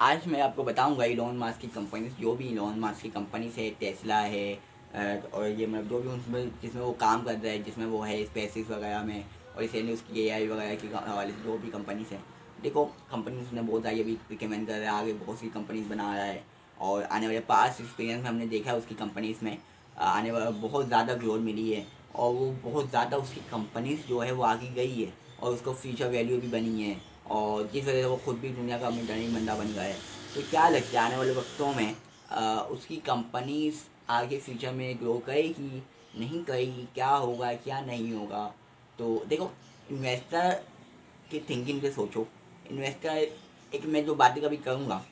आज मैं आपको बताऊंगा इलॉन मस्क की कंपनी, जो भी इलॉन मस्क की कंपनी से टेस्ला है और ये मतलब जो भी उसमें जिसमें वो काम कर रहा है, जिसमें वो है स्पेसिस वगैरह में, और इसे उसकी एआई वगैरह के हवाले से जो भी कंपनीज है। देखो, कंपनी उसने बहुत सारी अभी रिकमेंड कर रहा है, आगे बहुत सी कंपनीज बना रहा है और आने वाले पास्ट एक्सपीरियंस में हमने देखा है उसकी कंपनीज में आने वाला बहुत ज़्यादा ग्रोथ मिली है और वो बहुत ज़्यादा उसकी कंपनीज जो है वो आगे गई है और उसको फ्यूचर वैल्यू भी बनी है और जिस वजह से वो खुद भी दुनिया का टर्निंग बंदा बन गया है। तो क्या लगता है आने वाले वक्तों में उसकी कंपनीज आगे फ्यूचर में ग्रो करेगी, नहीं करेगी, क्या होगा क्या नहीं होगा? तो देखो, इन्वेस्टर की थिंकिंग पे सोचो। इन्वेस्टर, एक मैं जो बातें कभी करूँगा,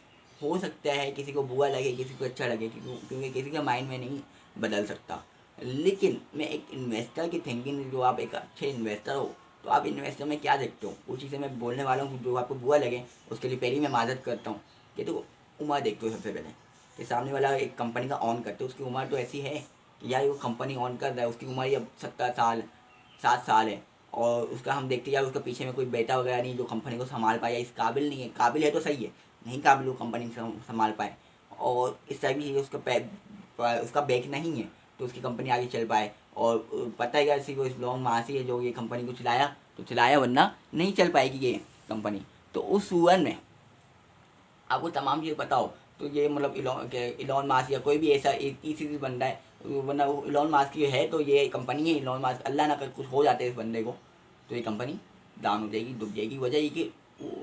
हो सकता है किसी को बुरा लगे, किसी को अच्छा लगे, क्योंकि किसी के माइंड में नहीं बदल सकता। लेकिन मैं एक इन्वेस्टर की थिंकिंग, जो आप एक अच्छे इन्वेस्टर हो तो आप इन्वेस्टर में क्या देखते हो, उसी से मैं बोलने वाला हूँ। जो आपको बुरा लगे उसके लिए पहले ही मैं माजत करता हूँ कि देखो, उम्र देखते हो सबसे पहले कि सामने वाला एक कंपनी का ऑन करते हो, उसकी उम्र तो ऐसी है कि यार वो कंपनी ऑन कर रहा है, उसकी उम्र अब 70 साल 60 साल है और उसका हम देखते यार उसका पीछे में कोई बेटा वगैरह नहीं जो कंपनी को संभाल पाए या इस काबिल नहीं है। काबिल है तो सही है, नहीं काबिल वो कंपनी संभाल पाए और इस टाइप की चीज़ उसका बैक नहीं है तो उसकी कंपनी आगे चल पाए। और पता है क्या, इसी को इस लॉन्ग मासी है जो ये कंपनी को चलाया तो चलाया, वरना नहीं चल पाएगी ये कंपनी। तो उस सूरत में आपको तमाम चीज़ें पता हो तो ये मतलब इलॉन मास्क या कोई भी ऐसा एक ही चीज़ बन रहा है, वरना इलॉन मास्क की है तो ये कंपनी है। इलॉन मास्क अल्लाह ना कर कुछ हो जाते हैं इस बंदे को तो ये कंपनी डाउन हो जाएगी, डूब जाएगी। वजह ये कि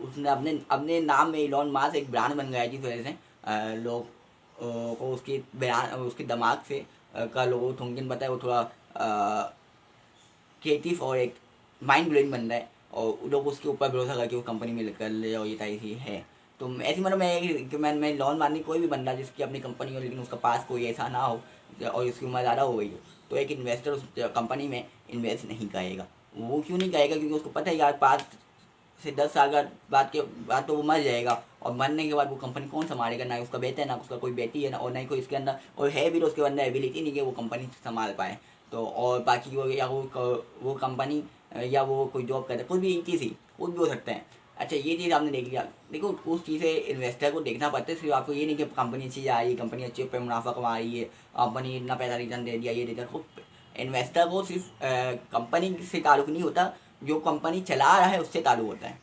उसने अपने अपने नाम में इलॉन मास्क एक ब्रांड बन गया है, जिस वजह से लोग को उसकी बयान उसके दिमाग से का लोगों को थिंकिंग पता है, वो थोड़ा क्रिएटिव और एक माइंड ब्लोइंग बन रहा है और लोग उसके ऊपर भरोसा करके वो कंपनी में कर ले और ये सारी चीज़ है। तो ऐसी मतलब मैं लोन मारने कोई भी बंदा जिसकी अपनी कंपनी हो लेकिन उसका पास कोई ऐसा ना हो और उसकी उम्र ज़्यादा हो गई हो तो एक इन्वेस्टर उस कंपनी में इन्वेस्ट नहीं करेगा। वो क्यों नहीं करेगा? क्योंकि उसको पता है यार 5 से 10 साल का बाद तो वो मर जाएगा और मरने के बाद वो कंपनी कौन संभालेगा? ना उसका बेटा है, ना उसका कोई बेटी है, ना और ना ही कोई इसके अंदर और है भी तो उसके अंदर एबिलिटी नहीं कि वो कंपनी संभाल पाए। तो और बाकी वो या वो कंपनी या वो कोई जॉब करता है, कोई भी एक चीज़ ही कुछ भी हो सकता है। अच्छा, ये चीज़ आपने देख लिया। देखो, उस चीज़ से इन्वेस्टर को देखना पड़ता है, सिर्फ आपको ये नहीं कि कंपनी अच्छी जा रही है, कंपनी अच्छे पे मुनाफा कमा रही है, कंपनी इतना पैसा रिटर्न दे दिया, ये दे दिया। इन्वेस्टर को सिर्फ कंपनी से ताल्लुक नहीं होता, जो कंपनी चला रहा है उससे ताल्लुक होता है।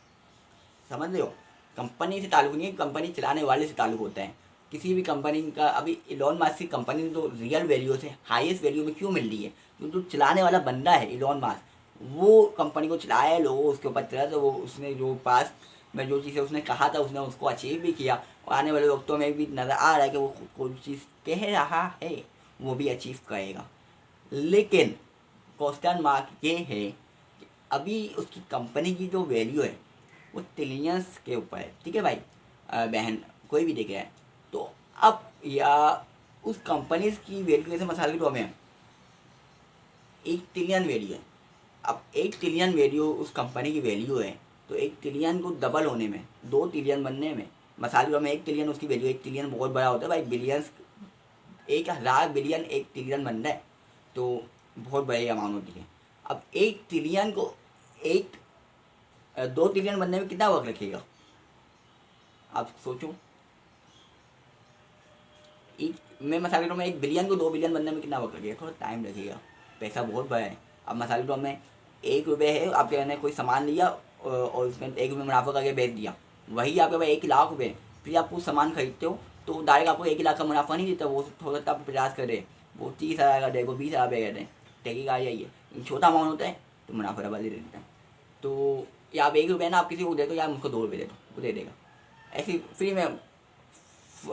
समझ रहे हो? कंपनी से ताल्लुक नहीं है, कंपनी चलाने वाले से ताल्लुक होता है। किसी भी कंपनी का अभी इलॉन मस्क की कंपनी तो रियल वैल्यू से हाईएस्ट वैल्यू में क्यों मिल रही है? क्योंकि जो चलाने वाला बंदा है इलॉन मस्क, वो कंपनी को चलाया है, लोगों उसके ऊपर चला, तो वो उसने जो पास में जो चीज़ें उसने कहा था उसने उसको अचीव भी किया और आने वाले वक्तों में भी नज़र आ रहा है कि वो कोई चीज़ कह रहा है वो भी अचीव करेगा। लेकिन क्वेश्चन मार्क ये है कि अभी उसकी कंपनी की जो वैल्यू है वो ट्रिलियंस के ऊपर है। ठीक है भाई, बहन कोई भी देख रहा है तो अब या उस कंपनी की वैल्यू जैसे मसाले के टॉप में 1 ट्रिलियन वैल्यू है। अब 1 ट्रिलियन वैल्यू उस कंपनी की वैल्यू है तो 1 ट्रिलियन को डबल होने में 2 ट्रिलियन बनने में मसाले में 1 ट्रिलियन उसकी वैल्यू। 1 ट्रिलियन बहुत बड़ा होता है भाई, बिलियंस 1000 बिलियन 1 ट्रिलियन बन रहा है तो बहुत बड़ी अमाउंट होती है। अब 1 ट्रिलियन को एक 2 ट्रिलियन बनने में कितना वक्त रखेगा आप सोचो। एक मैं मसाले टॉप में 1 बिलियन को 2 बिलियन बनने में कितना वक्त लगेगा? थोड़ा टाइम लगेगा, पैसा बहुत बड़ा है। अब मसाले टॉप में 1 रुपये है, आपके मैंने कोई सामान लिया और उसमें 1 रुपये मुनाफा करके बेच दिया, वही आपके पास 1 लाख रुपये, फिर आप कुछ सामान खरीदते हो तो डायरेक्ट आपको 1 लाख का मुनाफा नहीं देता, वो थोड़ा सा आप 50 कर दे, वो 30,000 का दे, वो 20,000 का दे, टेकी आ जाइए। छोटा अमाउंट होता है तो मुनाफा डबल दे देता है। तो या आप 1 रुपये ना आप किसी को दे दो, यार मुझको 2 रुपये दे दो, वो दे देगा ऐसे फ्री में।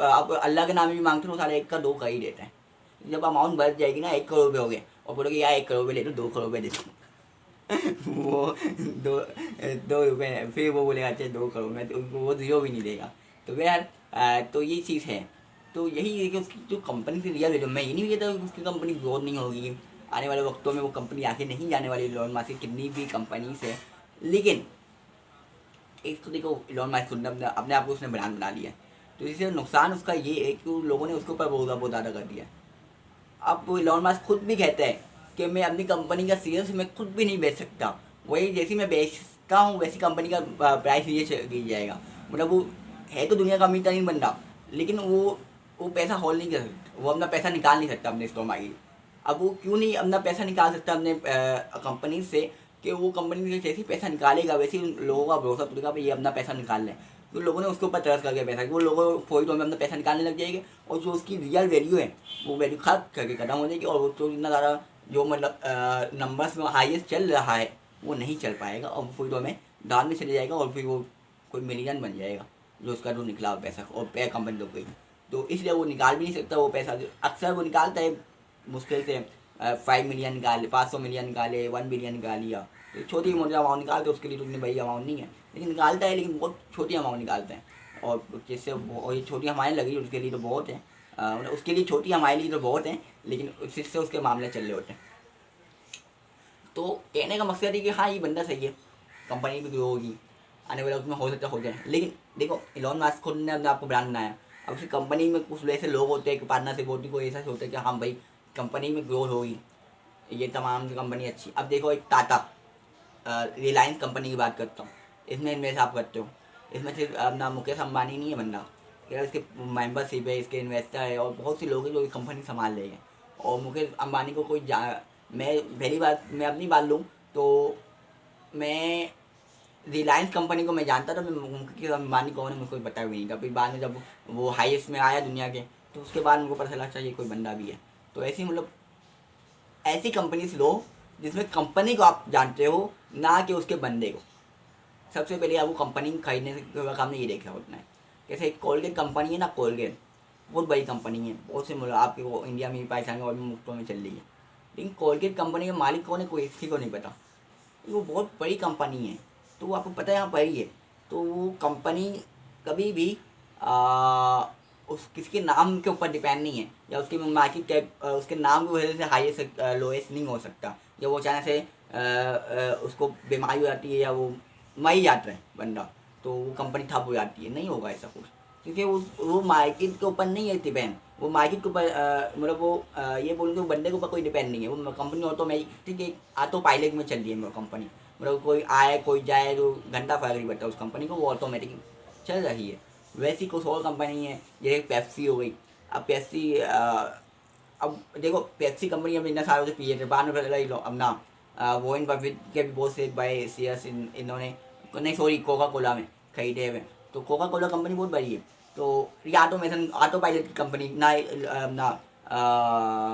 आप अल्लाह के नाम भी मांगते हो, सारे 1 का 2 का ही देते हैं। जब अमाउंट बढ़ जाएगी ना 1 करोड़ रुपये हो गए और बोलोगे यार 1 करोड़ रुपये ले लो, 2 करोड़ रुपये दे दो वो दो 2 रुपये, फिर वो बोलेगा अच्छा 2 करोड़ में, तो उनको वो जीरो भी नहीं देगा। तो यार तो ये चीज़ है। तो यही है कि उसकी जो कंपनी की रियल वैल्यू, मैं ये नहीं कहता कि उसकी कंपनी ग्रोथ नहीं होगी, आने वाले वक्तों में वो कंपनी आगे नहीं जाने वाली इलॉन मस्क की कितनी भी कंपनी से। लेकिन एक तो देखो, इलॉन मस्क खुद ने अपने आप को उसने ब्रांड बना लिया है, तो इससे नुकसान उसका ये है कि लोगों ने उसके ऊपर बहुत ज़्यादा कर दिया। अब वो इलॉन मस्क खुद भी कहता है कि मैं अपनी कंपनी का शेयर्स मैं खुद भी नहीं बेच सकता, वही जैसी मैं बेचता हूँ वैसी कंपनी का प्राइस नीचे गिर जाएगा। मतलब वो है तो दुनिया का अमीर तरीन बंदा, लेकिन वो पैसा होल्ड नहीं कर सकता, वो अपना पैसा निकाल नहीं सकता अपने स्टॉक मार्केट। अब वो क्यों नहीं अपना पैसा निकाल सकता अपने कंपनी से, कि वो कंपनी से जैसे ही पैसा निकालेगा वैसे ही उन लोगों का भरोसा टूटेगा भाई ये अपना पैसा निकाल लें, तो लोगों ने उसके ऊपर तरस करके पैसा, वो लोगों फोई में अपना पैसा निकालने लग जाएंगे, और जो उसकी रियल वैल्यू है वो वैल्यू खत्म करके खत्म हो जाएगी, और वो तो इतना ज़्यादा जो मतलब नंबर्स में हाईएस्ट चल रहा है वो नहीं चल पाएगा, और फोई में डाल में चले जाएगा, और फिर वो कोई मिलियन बन जाएगा जो उसका जो निकला हुआ पैसा, और पे कंपनी तो गई। तो इसलिए वो निकाल भी नहीं सकता वो पैसा, अक्सर वो निकालता है मुश्किल से 5 मिलियन निकाले, 500 मिलियन निकाले, 1 बिलियन निकाल लिया, तो छोटी मोटी अमाउंट निकालते, उसके लिए तो इतनी बड़ी अमाउंट नहीं है, लेकिन निकालता है, लेकिन बहुत छोटी अमाउंट निकालते हैं, और जिससे और ये छोटी हमारे लगी उसके लिए तो बहुत है, मतलब उसके लिए छोटी हमारे लिए तो बहुत है, लेकिन उससे उसके मामले चल रहे होते हैं। तो कहने का मकसद है कि हाँ ये बंदा सही है, कंपनी भी ग्रो होगी, आने वाले वक्त में हो सकता हो जाए, लेकिन देखो इलॉन मस्क खुद ने अपने आपको ब्रांड बनाया, अब उसकी कंपनी में कुछ ऐसे लोग होते हैं कि पार्टनरशिप होती है, कोई ऐसा सोचते हैं कि हाँ भाई कंपनी में ग्रोथ होगी, ये तमाम कंपनी अच्छी। अब देखो एक टाटा रिलायंस कंपनी की बात करता हूँ, इसमें इन्वेस्ट आप करते हो, इसमें सिर्फ अपना मुकेश अंबानी नहीं है बंदा, इसके मेंबरशिप है, इसके इन्वेस्टर है, और बहुत से लोग हैं जो इस कंपनी संभाल रहे हैं, और मुकेश अंबानी को कोई मैं पहली बात मैं अपनी बात लूँ तो मैं रिलायंस कंपनी को मैं जानता था, मैं मुकेश अंबानी कौन है मुझको पता भी नहीं था, फिर बाद में जब वो हाईएस्ट में आया दुनिया के, तो उसके बाद मुझको पता चला ये कोई बंदा भी है। तो ऐसी मतलब ऐसी कंपनी से लो जिसमें कंपनी को आप जानते हो, ना कि उसके बंदे को। सबसे पहले आपको कंपनी खरीदने से काम नहीं ये देखा होता है, जैसे कोलगेट कंपनी है ना, कोलगेट बहुत बड़ी कंपनी है, बहुत से मतलब आपके वो इंडिया में भी पाकिस्तान में और भी मुल्कों में चल रही है, लेकिन कोलगेट कंपनी के मालिक कौन है कोई किसी को नहीं पता, वो बहुत बड़ी कंपनी है, तो वो आपको पता है यहाँ पर ही है। तो वो कंपनी कभी भी उस किसी के नाम के ऊपर डिपेंड नहीं है, या उसकी मार्केट कैप उसके नाम की वजह से हाईएस्ट लोएस्ट नहीं हो सकता, या वो अचानक से उसको बीमारी हो जाती है या वो मर ही जाता है बंदा, तो वो कंपनी ठप हो जाती है, नहीं होगा ऐसा कुछ, क्योंकि वो मार्केट के ऊपर नहीं है डिपेंड, वो मार्केट के ऊपर मतलब वो ये बोलूँगे वो बंदे के ऊपर कोई डिपेंड नहीं है, वो कंपनी ऑटोमेटिक एक ऑटो पायलट में चल रही है कंपनी, मतलब कोई आए कोई जाए तो घंटा फर्क नहीं पड़ता उस कंपनी को, वो ऑटोमेटिक चल रही है। वैसी कुछ और कंपनी है जैसे पेप्सी हो गई, अब पेप्सी अब देखो पेप्सी कंपनी अब इतना सालों से पी है, बाद में पता चला अपना वॉरेन बफेट के भी बहुत से बड़े शेयर्स इन्होंने नहीं सॉरी कोका कोला में खरीदे हुए, तो कोका कोला कंपनी बहुत बड़ी है, तो ये ऑटो पायलट की कंपनी ना ना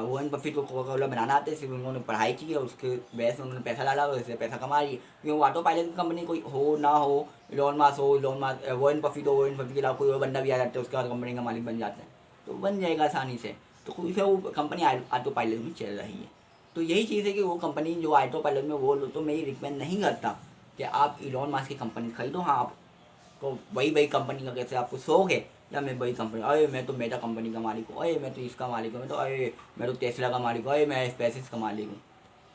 वॉरेन बफेट को कोका कोला बनाना आते, सिर्फ उन्होंने पढ़ाई की और उसके वजह से उन्होंने पैसा डाला और इससे पैसा कमा रही है, क्योंकि वो ऑटो पायलट की कंपनी कोई हो ना हो, इलॉन मस्क हो, इलॉन मस्क वॉरेन बफेट हो, वॉरेन बफेट के अलावा कोई और बंदा भी आ जाता है उसके बाद कंपनी का मालिक बन जाता है, तो बन जाएगा आसानी से, तो फिर वो कंपनी ऑटो पायलट में चल रही है। तो यही चीज़ है कि वो कंपनी जो ऑटो पायलट में वो लो, तो मैं ये रिकमेंड नहीं करता कि आप इलॉन मस्क की कंपनी खरीदो। हाँ आपको बड़ी कंपनी का कैसे आपको शौक है, या मैं बड़ी कंपनी, अरे मैं तो मेटा कंपनी का मालिक हूँ, अरे मैं तो इसका मालिक हूँ, मैं तो अरे मैं तो टेस्ला का मालिक हूँ, अरे मैं स्पेसिस का मालिक हूँ,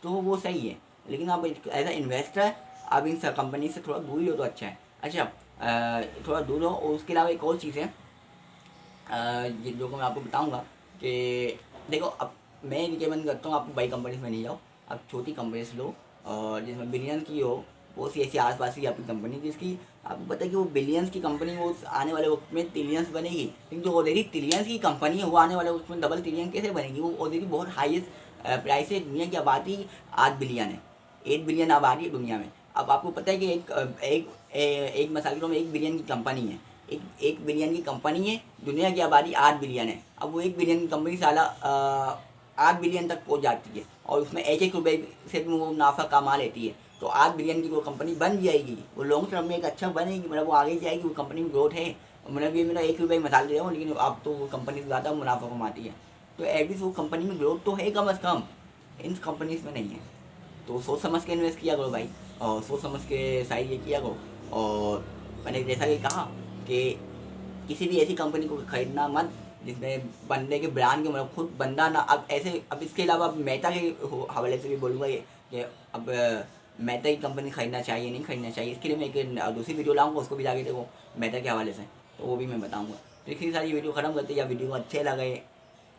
तो वो सही है, लेकिन आप एज ए इन्वेस्टर आप इन कंपनी से थोड़ा दूर हो तो अच्छा है। अच्छा थोड़ा दूर हो, और उसके अलावा एक और चीज़ है जो मैं आपको बताऊँगा कि देखो अब मैं रिकमेंड करता हूँ आपको बड़ी कंपनीज में नहीं जाओ, आप छोटी कंपनीज लो जिसमें बिलियन की हो, बहुत सी ऐसी आस पास की आपकी कंपनी जिसकी आपको पता है कि वो बिलियंस की कंपनी वो आने वाले वक्त में ट्रिलियंस बनेगी, लेकिन जो ऑलरेडी ट्रिलियंस की कंपनी है वो आने वाले वक्त में डबल ट्रिलियन कैसे बनेगी, वो ऑलरेडी बहुत हाईएस्ट प्राइस है, दुनिया की आबादी 8 बिलियन है, 8 बिलियन आबादी है दुनिया में। अब आपको पता है कि एक मसाले में 1 बिलियन की कंपनी है, एक बिलियन की कंपनी है, दुनिया की आबादी 8 बिलियन है, अब वो 1 बिलियन की कंपनी साला 8 बिलियन तक पहुंच जाती है, और उसमें एक रुपये से भी वो मुनाफा कमा लेती है, तो 8 बिलियन की वो कंपनी बन जाएगी, वो लॉन्ग टर्म में एक अच्छा बनेगी, मतलब वो आगे जाएगी, वो कंपनी में ग्रोथ है, मतलब ये मेरा 1 रुपये मसाले दे रहा हूँ, लेकिन अब तो वो कंपनी से ज़्यादा मुनाफा कमाती है, तो एटलीस्ट वो कंपनी में ग्रोथ तो है कम अज़ कम, इन कंपनीज में नहीं है, तो सोच समझ के इन्वेस्ट किया करो भाई, और सोच समझ के साइड ये किया करो। और मैंने जैसा कि कहा कि किसी भी ऐसी कंपनी को खरीदना मत जिसमें बंदे के ब्रांड के मतलब खुद बंदा ना, अब ऐसे अब इसके अलावा अब मेटा के हवाले से भी बोलूँगा ये कि अब मेटा की कंपनी खरीदना चाहिए नहीं खरीदना चाहिए, इसके लिए मैं एक दूसरी वीडियो लाऊंगा, उसको भी जाके देखो मेटा के हवाले से, तो वो भी मैं बताऊँगा। तो इसी सारी वीडियो ख़त्म करते, या वीडियो अच्छे लगे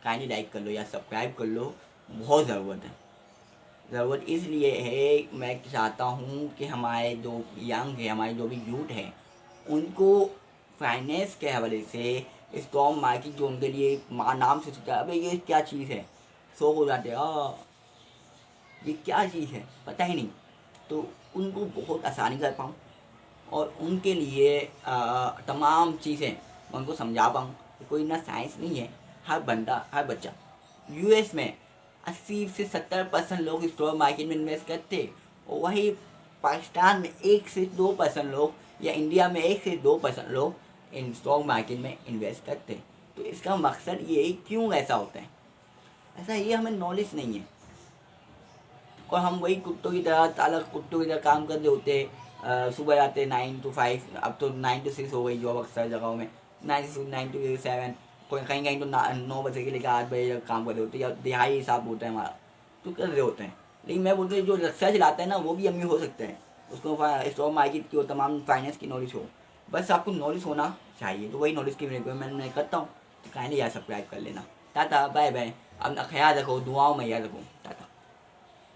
काइंडली लाइक कर लो या सब्सक्राइब कर लो, बहुत ज़रूरत है। ज़रूरत इसलिए है, मैं चाहता हूँ कि हमारे जो यंग है, हमारे जो भी यूथ है, उनको फाइनेंस के हवाले से स्टॉक मार्केट जो उनके लिए नाम से सोचा अबे ये क्या चीज़ है, शौक हो जाते ये क्या चीज़ है पता ही नहीं, तो उनको बहुत आसानी कर पाऊँ और उनके लिए तमाम चीज़ें मैं उनको समझा पाऊँ। कोई ना साइंस नहीं है, हर बंदा हर बच्चा यूएस में 80 से 70% लोग स्टॉक मार्केट में इन्वेस्ट करते और वही पाकिस्तान में 1 से 2% लोग या इंडिया में 1 से 2% लोग इन स्टॉक मार्केट में इन्वेस्ट करते। तो इसका मकसद ये है क्यों ऐसा होता है, ऐसा ये हमें नॉलेज नहीं है और हम वही कुत्तों की तरह तालक कुत्तों की तरह काम कर रहे होते। सुबह जाते 9 to 5, अब तो 9 to 6 हो गई जॉब अक्सर जगहों में, 9 to 7, कोई कहीं कहीं तो 9 बजे के लेकर 8 बजे तक काम कर रहे होते हैं या दिहाड़ी हिसाब होता है हमारा, तो कर रहे होते हैं। लेकिन मैं बोलते जो रिक्शा चलाता है ना वो भी अमीर हो सकते हैं, उसको स्टॉक मार्केट की और तमाम फाइनेंस की नॉलेज हो, बस आपको नॉलेज होना चाहिए। तो वही नॉलेज की रिक्वायरमेंट मैं करता हूँ, तो काइंडली यार सब्सक्राइब कर लेना। टाटा बाय बाय, अपना ख्याल रखो, दुआओं में याद रखो।